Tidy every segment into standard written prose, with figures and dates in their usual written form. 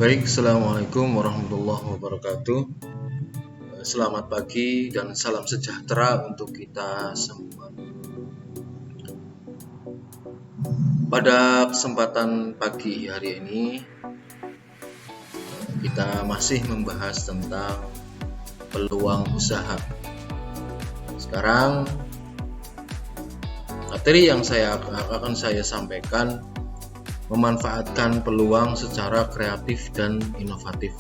Baik, Assalamualaikum warahmatullahi wabarakatuh. Selamat pagi dan salam sejahtera untuk kita semua. Pada kesempatan pagi hari ini, kita masih membahas tentang peluang usaha. Sekarang, materi yang akan saya sampaikan memanfaatkan peluang secara kreatif dan inovatif.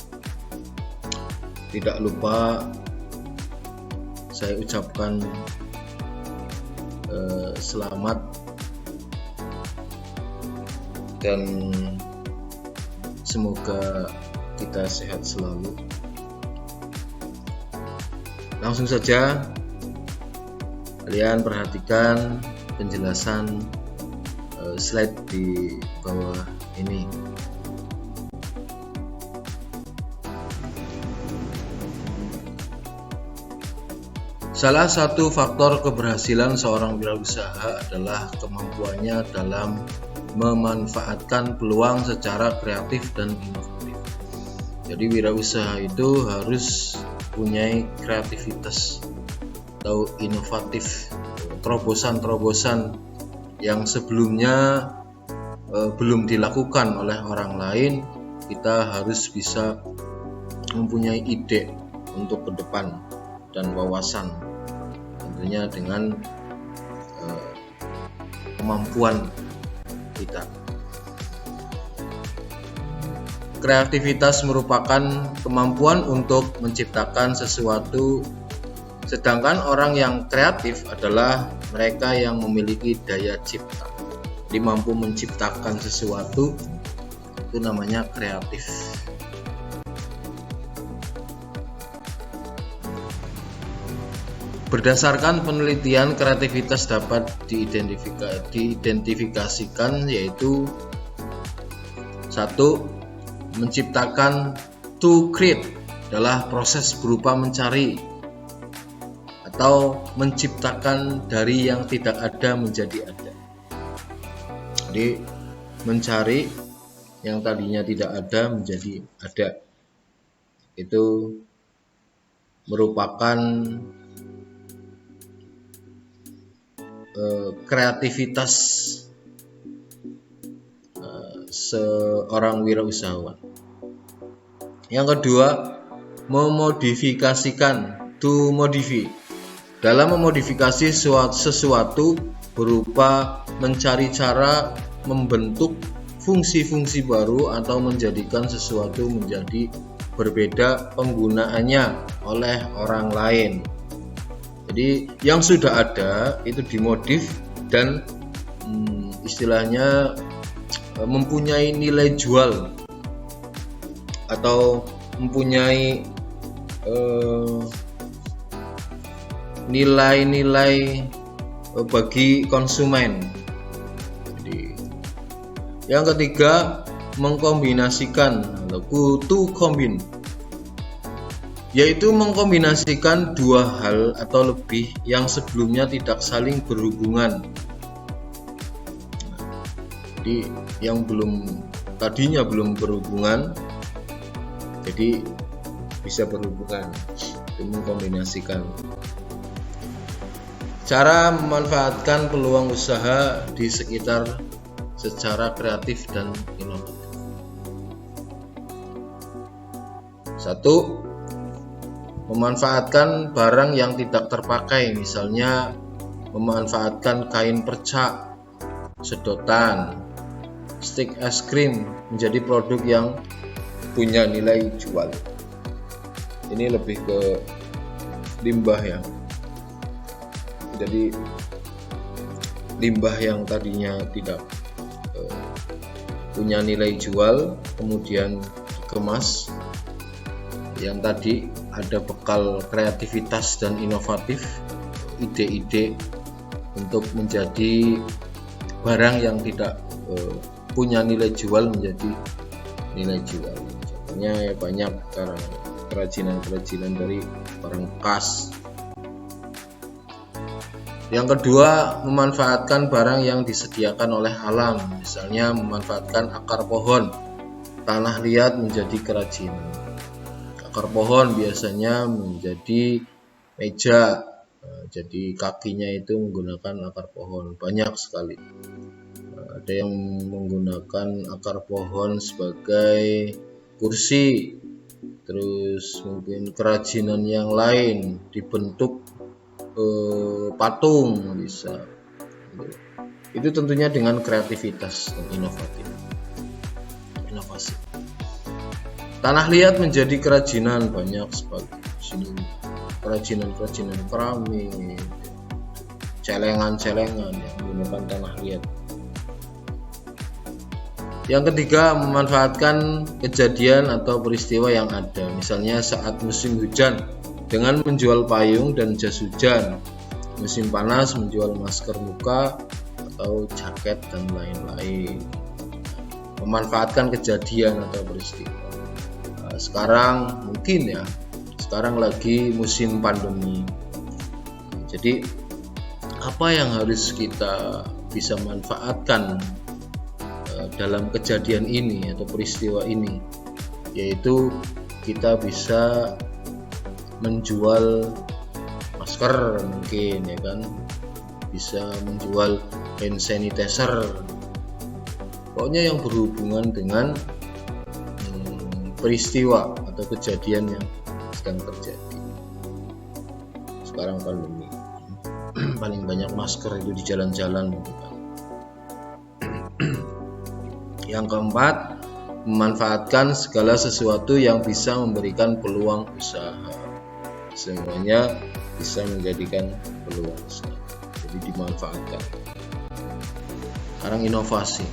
Tidak lupa saya ucapkan selamat dan semoga kita sehat selalu. Langsung saja kalian perhatikan penjelasan slide di bawah ini. Salah satu faktor keberhasilan seorang wirausaha adalah kemampuannya dalam memanfaatkan peluang secara kreatif dan inovatif. Jadi wirausaha itu harus punya kreativitas atau inovatif, terobosan-terobosan yang sebelumnya belum dilakukan oleh orang lain. Kita harus bisa mempunyai ide untuk ke depan dan wawasan, tentunya dengan kemampuan kita. Kreativitas merupakan kemampuan untuk menciptakan sesuatu, sedangkan orang yang kreatif adalah mereka yang memiliki daya cipta. Jadi mampu menciptakan sesuatu, itu namanya kreatif. Berdasarkan penelitian, kreativitas dapat diidentifikasikan yaitu 1. Menciptakan. To create adalah proses berupa mencari atau menciptakan dari yang tidak ada menjadi ada. Jadi mencari yang tadinya tidak ada menjadi ada. Itu merupakan kreativitas seorang wirausahawan. Yang kedua, memodifikasikan. To modify. Dalam memodifikasi sesuatu berupa mencari cara membentuk fungsi-fungsi baru atau menjadikan sesuatu menjadi berbeda penggunaannya oleh orang lain. Jadi yang sudah ada itu dimodif dan istilahnya mempunyai nilai jual atau mempunyai nilai-nilai bagi konsumen. Jadi, yang ketiga, mengkombinasikan atau to combine, yaitu mengkombinasikan dua hal atau lebih yang sebelumnya tidak saling berhubungan. Jadi yang tadinya belum berhubungan, jadi bisa berhubungan. Itu mengkombinasikan. Cara memanfaatkan peluang usaha di sekitar secara kreatif dan inovatif. 1. Memanfaatkan barang yang tidak terpakai, misalnya memanfaatkan kain perca, sedotan, stik es krim menjadi produk yang punya nilai jual. Ini lebih ke limbah ya. Jadi limbah yang tadinya tidak punya nilai jual kemudian dikemas, yang tadi ada bekal kreativitas dan inovatif, ide-ide untuk menjadi barang yang tidak punya nilai jual menjadi nilai jual. Contohnya ya banyak sekarang kerajinan-kerajinan dari barang bekas. Yang kedua, memanfaatkan barang yang disediakan oleh alam, misalnya memanfaatkan akar pohon tanah liat menjadi kerajinan. Akar pohon biasanya menjadi meja, jadi kakinya itu menggunakan akar pohon, banyak sekali. Ada yang menggunakan akar pohon sebagai kursi, terus mungkin kerajinan yang lain dibentuk patung bisa. Itu tentunya dengan kreativitas dan inovasi. Tanah liat menjadi kerajinan, banyak sebagai sini kerajinan keramik, celengan yang menggunakan tanah liat. Yang ketiga, memanfaatkan kejadian atau peristiwa yang ada, misalnya saat musim hujan dengan menjual payung dan jas hujan, musim panas menjual masker muka atau jaket dan lain-lain. Memanfaatkan kejadian atau peristiwa. Sekarang lagi musim pandemi, jadi apa yang harus kita bisa manfaatkan dalam kejadian ini atau peristiwa ini, yaitu kita bisa menjual masker, mungkin ya kan, bisa menjual hand sanitizer, pokoknya yang berhubungan dengan peristiwa atau kejadian yang sedang terjadi. Sekarang pandemi, paling banyak masker itu di jalan-jalan gitu kan. Yang keempat, memanfaatkan segala sesuatu yang bisa memberikan peluang usaha. Semuanya bisa menjadikan peluang usaha, jadi dimanfaatkan. Sekarang inovasi.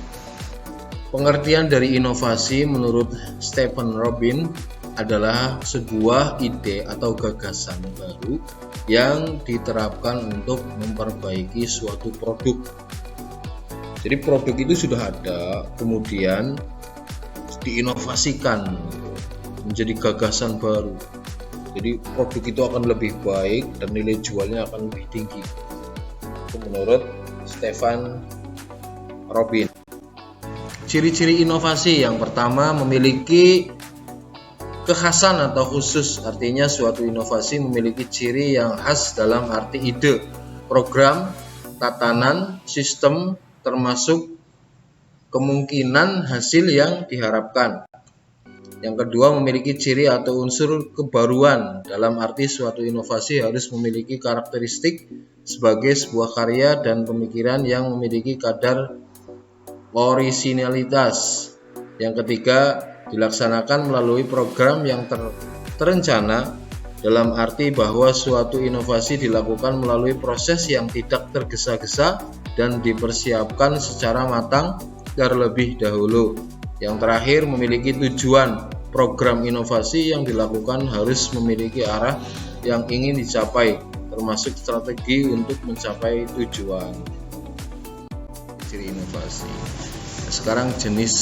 Pengertian dari inovasi menurut Stephen Robin adalah sebuah ide atau gagasan baru yang diterapkan untuk memperbaiki suatu produk. Jadi produk itu sudah ada, kemudian diinovasikan menjadi gagasan baru. Jadi produk itu akan lebih baik dan nilai jualnya akan lebih tinggi. Itu menurut Stephen Robin. Ciri-ciri inovasi yang pertama, memiliki kekhasan atau khusus, artinya suatu inovasi memiliki ciri yang khas dalam arti ide, program, tatanan, sistem, termasuk kemungkinan hasil yang diharapkan. Yang kedua, memiliki ciri atau unsur kebaruan, dalam arti suatu inovasi harus memiliki karakteristik sebagai sebuah karya dan pemikiran yang memiliki kadar orisinalitas. Yang ketiga, dilaksanakan melalui program yang terencana, dalam arti bahwa suatu inovasi dilakukan melalui proses yang tidak tergesa-gesa dan dipersiapkan secara matang terlebih dahulu. Yang terakhir, memiliki tujuan. Program inovasi yang dilakukan harus memiliki arah yang ingin dicapai, termasuk strategi untuk mencapai tujuan. Ciri inovasi. Sekarang jenis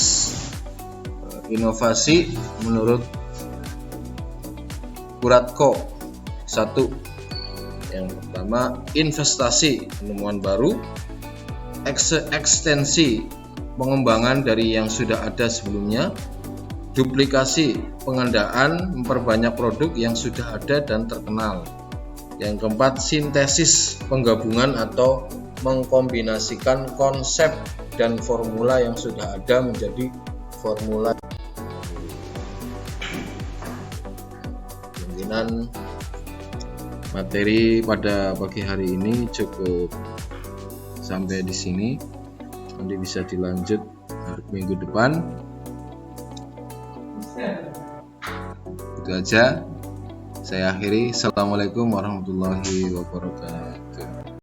inovasi menurut Kuratko. 1. Yang pertama, investasi, penemuan baru. Ekstensi, pengembangan dari yang sudah ada sebelumnya. Duplikasi, pengandaan, memperbanyak produk yang sudah ada dan terkenal. Yang keempat, sintesis, penggabungan atau mengkombinasikan konsep dan formula yang sudah ada menjadi formula. Kemungkinan materi pada pagi hari ini cukup sampai di sini. Nanti bisa dilanjut hari minggu depan. Itu aja. Saya akhiri. Assalamualaikum warahmatullahi wabarakatuh.